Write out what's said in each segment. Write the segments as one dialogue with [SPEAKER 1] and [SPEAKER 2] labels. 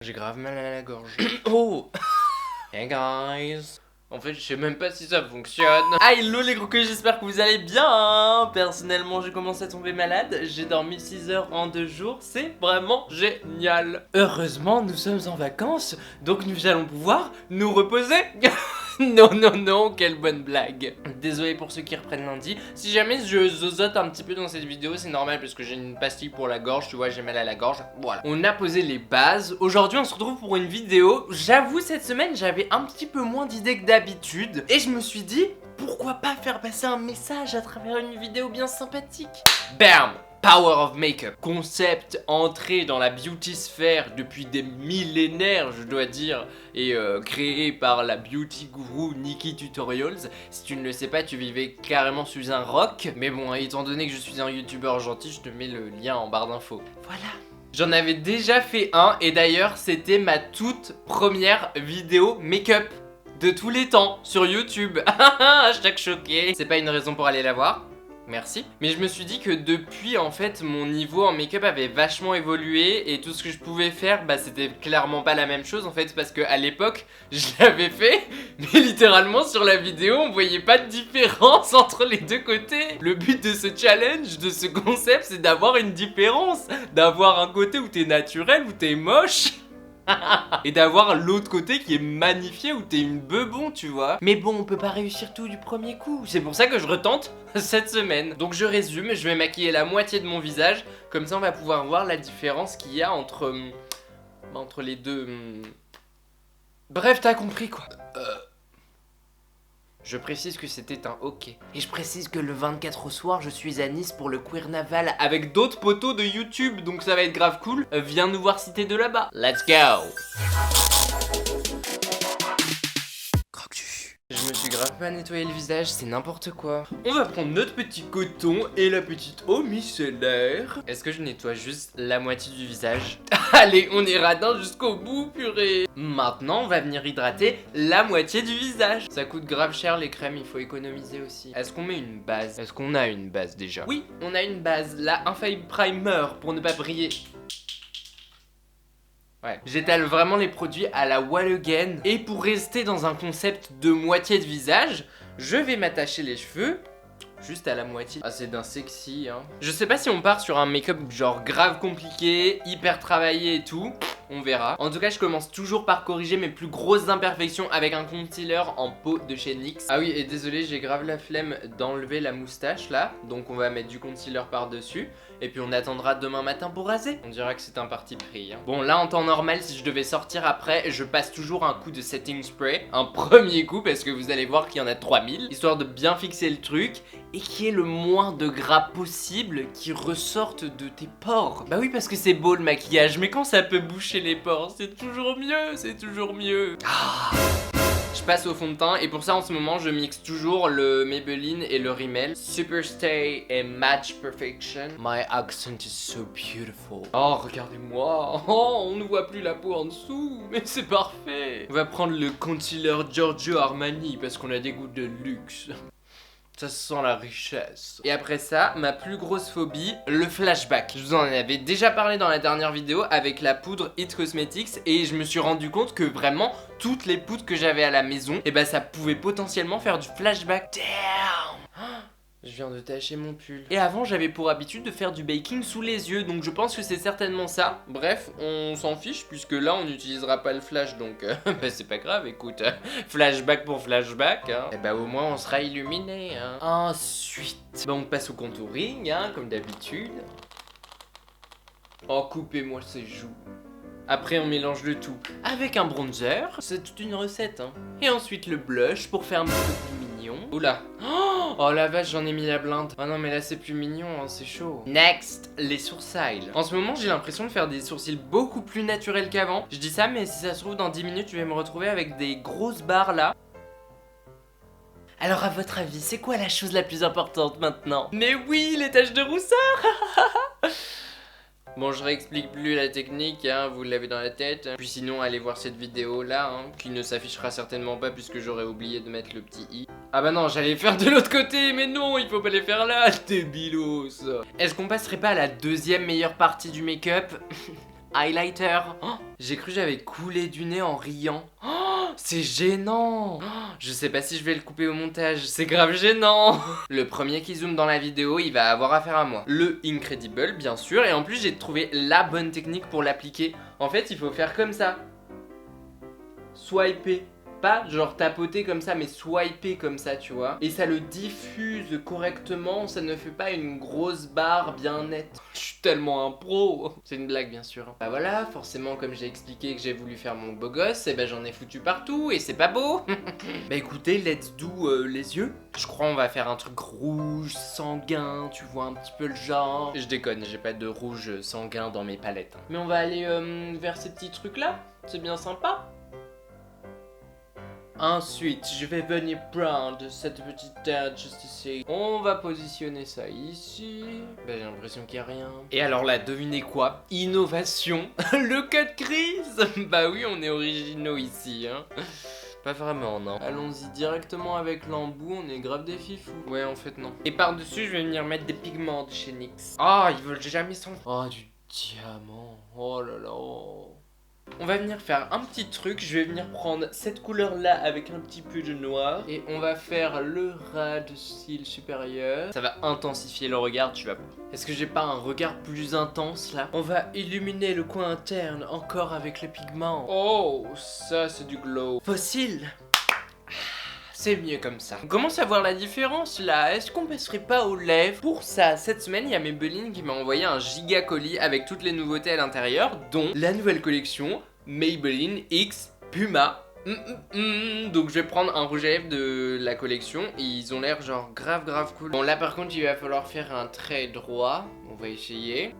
[SPEAKER 1] J'ai grave mal à la gorge. Oh. Hey guys. En fait, je sais même pas si ça fonctionne. Ah, hello les gros, j'espère que vous allez bien. Personnellement, j'ai commencé à tomber malade. J'ai dormi 6 heures en 2 jours. C'est vraiment génial. Heureusement, nous sommes en vacances. Donc nous allons pouvoir nous reposer. Non, non, non, quelle bonne blague. Désolé pour ceux qui reprennent lundi. Si jamais je zozote un petit peu dans cette vidéo, c'est normal parce que j'ai une pastille pour la gorge, tu vois, j'ai mal à la gorge. Voilà. On a posé les bases. Aujourd'hui, on se retrouve pour une vidéo. J'avoue, cette semaine, j'avais un petit peu moins d'idées que d'habitude. Et je me suis dit, pourquoi pas faire passer un message à travers une vidéo bien sympathique. Bam! Power of Makeup, concept entré dans la beauty sphère depuis des millénaires, je dois dire, et créé par la beauty guru Nikki Tutorials. Si tu ne le sais pas, tu vivais carrément sous un roc. Mais bon, étant donné que je suis un youtubeur gentil, je te mets le lien en barre d'infos. Voilà. J'en avais déjà fait un, et d'ailleurs, c'était ma toute première vidéo make-up de tous les temps sur YouTube. Hashtag choqué. C'est pas une raison pour aller la voir. Merci. Mais je me suis dit que depuis, en fait, mon niveau en make-up avait vachement évolué et tout ce que je pouvais faire, bah c'était clairement pas la même chose en fait, parce que à l'époque, je l'avais fait, mais littéralement sur la vidéo, on voyait pas de différence entre les deux côtés. Le but de ce challenge, de ce concept, c'est d'avoir une différence, d'avoir un côté où t'es naturel, où t'es moche. Et d'avoir l'autre côté qui est magnifié où t'es une bebon, tu vois. Mais bon, on peut pas réussir tout du premier coup. C'est pour ça que je retente cette semaine. Donc je résume, je vais maquiller la moitié de mon visage. Comme ça on va pouvoir voir la différence qu'il y a entre les deux. Bref, t'as compris quoi. Je précise que c'était un hockey. Et je précise que le 24 au soir, je suis à Nice pour le Queer Naval avec d'autres potos de YouTube, donc ça va être grave cool. Viens nous voir si t'es de là-bas. Let's go. Je me suis grave pas nettoyé le visage, c'est n'importe quoi. On va prendre notre petit coton et la petite eau micellaire. Est-ce que je nettoie juste la moitié du visage? Allez, on est radin jusqu'au bout, purée. Maintenant, on va venir hydrater la moitié du visage. Ça coûte grave cher les crèmes, il faut économiser aussi. Est-ce qu'on met une base? Est-ce qu'on a une base déjà? Oui, on a une base, la Infaillible Primer pour ne pas briller. Ouais. J'étale vraiment les produits à la wall again. Et pour rester dans un concept de moitié de visage, je vais m'attacher les cheveux juste à la moitié. Ah, c'est d'un sexy, hein. Je sais pas si on part sur un make-up genre grave compliqué, hyper travaillé et tout. On verra. En tout cas, je commence toujours par corriger mes plus grosses imperfections avec un concealer en peau de chez NYX. Ah oui, et désolé, j'ai grave la flemme d'enlever la moustache là. Donc on va mettre du concealer par-dessus. Et puis on attendra demain matin pour raser. On dira que c'est un parti pris, hein. Bon, là en temps normal, si je devais sortir après, je passe toujours un coup de setting spray. Un premier coup, parce que vous allez voir qu'il y en a 3000. Histoire de bien fixer le truc et qu'il y ait le moins de gras possible qui ressorte de tes pores. Bah oui, parce que c'est beau le maquillage, mais quand ça peut boucher les pores, c'est toujours mieux, c'est toujours mieux. Ah. Je passe au fond de teint et pour ça en ce moment je mixe toujours le Maybelline et le Rimmel Super Stay et Match Perfection. My accent is so beautiful. Oh regardez-moi, oh on ne voit plus la peau en dessous, mais c'est parfait. On va prendre le concealer Giorgio Armani parce qu'on a des goûts de luxe. Ça sent la richesse. Et après ça, ma plus grosse phobie, le flashback. Je vous en avais déjà parlé dans la dernière vidéo avec la poudre It Cosmetics et je me suis rendu compte que vraiment toutes les poudres que j'avais à la maison, et bah ça pouvait potentiellement faire du flashback. Damn. Je viens de tacher mon pull. Et avant, j'avais pour habitude de faire du baking sous les yeux, donc je pense que c'est certainement ça. Bref, on s'en fiche, puisque là, on n'utilisera pas le flash, donc bah, c'est pas grave, écoute. Flashback pour flashback, hein. Et bah au moins, on sera illuminé, hein. Ensuite, bah, on passe au contouring, hein, comme d'habitude. Oh, coupez-moi ces joues. Après on mélange le tout avec un bronzer, c'est toute une recette hein. Et ensuite le blush pour faire un petit peu plus mignon. Oula. Oh la vache, j'en ai mis la blinde. Oh non mais là c'est plus mignon, hein, c'est chaud. Next, les sourcils. En ce moment j'ai l'impression de faire des sourcils beaucoup plus naturels qu'avant. Je dis ça mais si ça se trouve dans 10 minutes je vais me retrouver avec des grosses barres là. Alors à votre avis, c'est quoi la chose la plus importante maintenant? Mais oui, les taches de rousseur. Bon, je réexplique plus la technique, hein, vous l'avez dans la tête. Puis sinon, allez voir cette vidéo là, hein, qui ne s'affichera certainement pas puisque j'aurais oublié de mettre le petit i. Ah bah non, j'allais faire de l'autre côté, mais non, il faut pas les faire là, débilos. Est-ce qu'on passerait pas à la deuxième meilleure partie du make-up? highlighter. Oh, j'ai cru que j'avais coulé du nez en riant. Oh, c'est gênant. Oh, je sais pas si je vais le couper au montage, c'est grave gênant. Le premier qui zoome dans la vidéo, il va avoir affaire à moi. Le Incredible, bien sûr, et en plus j'ai trouvé la bonne technique pour l'appliquer. En fait, il faut faire comme ça. Swiper. Pas genre tapoter comme ça, mais swiper comme ça, tu vois. Et ça le diffuse correctement, ça ne fait pas une grosse barre bien nette. Je suis tellement un pro. C'est une blague, bien sûr. Bah voilà, forcément, comme j'ai expliqué que j'ai voulu faire mon beau gosse, et ben j'en ai foutu partout, et c'est pas beau. Bah écoutez, let's do les yeux. Je crois on va faire un truc rouge, sanguin, tu vois un petit peu le genre. Je déconne, j'ai pas de rouge sanguin dans mes palettes. Mais on va aller vers ces petits trucs-là, c'est bien sympa. Ensuite, je vais venir prendre cette petite tête juste ici. On va positionner ça ici. Ben, j'ai l'impression qu'il n'y a rien. Et alors là, devinez quoi? Innovation. Le cut crease. Bah oui, on est originaux ici, hein. Pas vraiment, non. Allons-y directement avec l'embout, on est grave des fifous. Ouais, en fait, non. Et par-dessus, je vais venir mettre des pigments de chez NYX. Ah, ils veulent jamais s'en... Oh, du diamant. Oh là là. On va venir faire un petit truc, je vais venir prendre cette couleur là avec un petit peu de noir. Et on va faire le ras de cils supérieur. Ça va intensifier le regard, tu vas... Est-ce que j'ai pas un regard plus intense là? On va illuminer le coin interne encore avec le pigment. Oh, ça c'est du glow. Fossile. C'est mieux comme ça. On commence à voir la différence là. Est-ce qu'on passerait pas aux lèvres? Pour ça, cette semaine, il y a Maybelline qui m'a envoyé un giga colis avec toutes les nouveautés à l'intérieur, dont la nouvelle collection Maybelline X Puma. Donc je vais prendre un rouge à lèvres de la collection et ils ont l'air genre grave cool. Bon là par contre il va falloir faire un trait droit. On va essayer.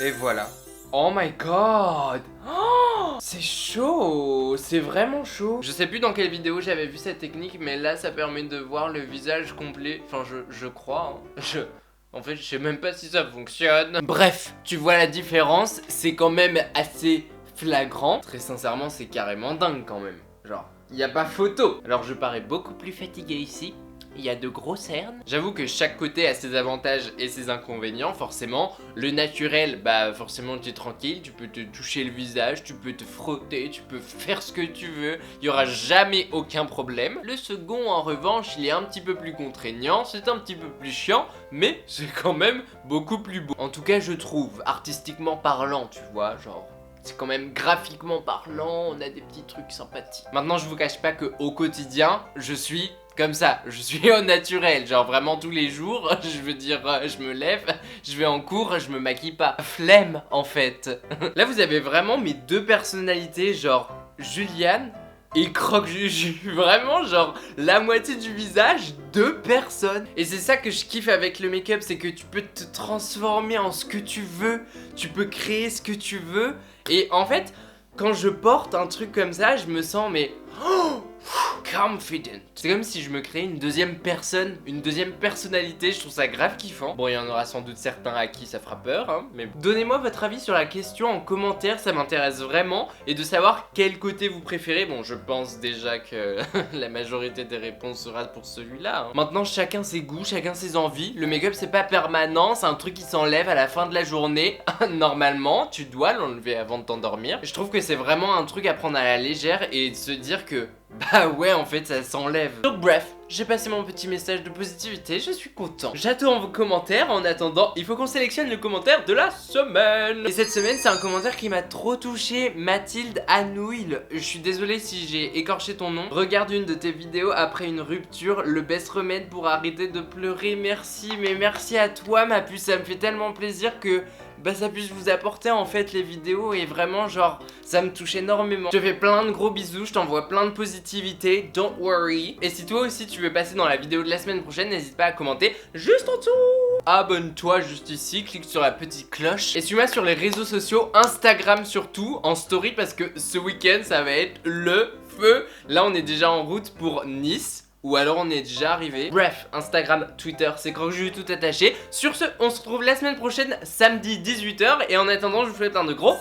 [SPEAKER 1] Et voilà. Oh my god. Oh, c'est chaud. C'est vraiment chaud. Je sais plus dans quelle vidéo j'avais vu cette technique, mais là ça permet de voir le visage complet. Enfin je crois, hein. En fait je sais même pas si ça fonctionne. Bref, tu vois la différence. C'est quand même assez flagrant. Très sincèrement c'est carrément dingue quand même. Genre, y a pas photo. Alors je parais beaucoup plus fatigué ici. Il y a de gros cernes. J'avoue que chaque côté a ses avantages et ses inconvénients, forcément. Le naturel, bah forcément tu es tranquille, tu peux te toucher le visage, tu peux te frotter, tu peux faire ce que tu veux, il n'y aura jamais aucun problème. Le second, en revanche, il est un petit peu plus contraignant, c'est un petit peu plus chiant, mais c'est quand même beaucoup plus beau. En tout cas, je trouve, artistiquement parlant, tu vois, genre... C'est quand même graphiquement parlant, on a des petits trucs sympathiques. Maintenant, je vous cache pas que au quotidien, je suis comme ça, je suis au naturel, genre vraiment tous les jours, je veux dire, je me lève, je vais en cours, je me maquille pas. Flemme, en fait. Là, vous avez vraiment mes deux personnalités, genre Juliane et Croque Juju. Vraiment, genre, la moitié du visage, deux personnes. Et c'est ça que je kiffe avec le make-up, c'est que tu peux te transformer en ce que tu veux, tu peux créer ce que tu veux. Et en fait, quand je porte un truc comme ça, je me sens, mais... Oh, confident. C'est comme si je me créais une deuxième personne, une deuxième personnalité, je trouve ça grave kiffant. Bon, il y en aura sans doute certains à qui ça fera peur, hein, mais donnez-moi votre avis sur la question en commentaire, ça m'intéresse vraiment, et de savoir quel côté vous préférez. Bon, je pense déjà que la majorité des réponses sera pour celui-là, hein. Maintenant, chacun ses goûts, chacun ses envies. Le make-up, c'est pas permanent, c'est un truc qui s'enlève à la fin de la journée. Normalement, tu dois l'enlever avant de t'endormir. Je trouve que c'est vraiment un truc à prendre à la légère et de se dire que bah ouais, en fait ça s'enlève. Donc bref, j'ai passé mon petit message de positivité, je suis content. J'attends vos commentaires, en attendant, il faut qu'on sélectionne le commentaire de la semaine. Et cette semaine, c'est un commentaire qui m'a trop touché, Mathilde Anouilh. Je suis désolé si j'ai écorché ton nom. Regarde une de tes vidéos après une rupture, le best remède pour arrêter de pleurer, merci. Mais merci à toi ma puce, ça me fait tellement plaisir que... bah ça puisse vous apporter en fait les vidéos et vraiment genre ça me touche énormément. Je te fais plein de gros bisous, je t'envoie plein de positivité, don't worry. Et si toi aussi tu veux passer dans la vidéo de la semaine prochaine, n'hésite pas à commenter juste en dessous. Abonne-toi juste ici, clique sur la petite cloche et suis-moi sur les réseaux sociaux, Instagram surtout, en story parce que ce week-end ça va être le feu. Là on est déjà en route pour Nice. Ou alors on est déjà arrivé. Bref, Instagram, Twitter, c'est Croque Juju tout attaché. Sur ce, on se retrouve la semaine prochaine, samedi 18 h. Et en attendant, je vous fais plein de gros